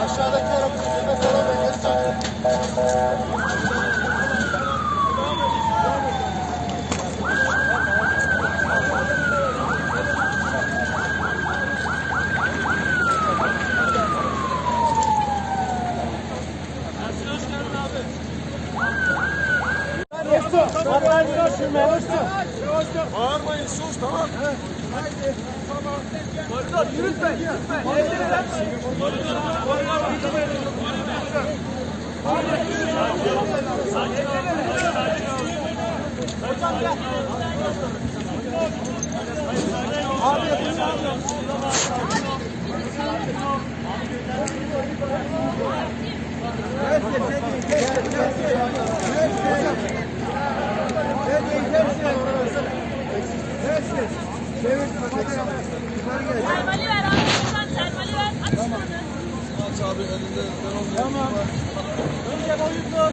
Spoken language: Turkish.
Aşağıdaki arabasına sonra geri bağırmayın, sus, tamam. Koridor yürütme, yürütme. Hocam gel. Abi termali ver abi. Termali ver. Aç şunu. Aç abi elinde. tamam. Önce boyutlu.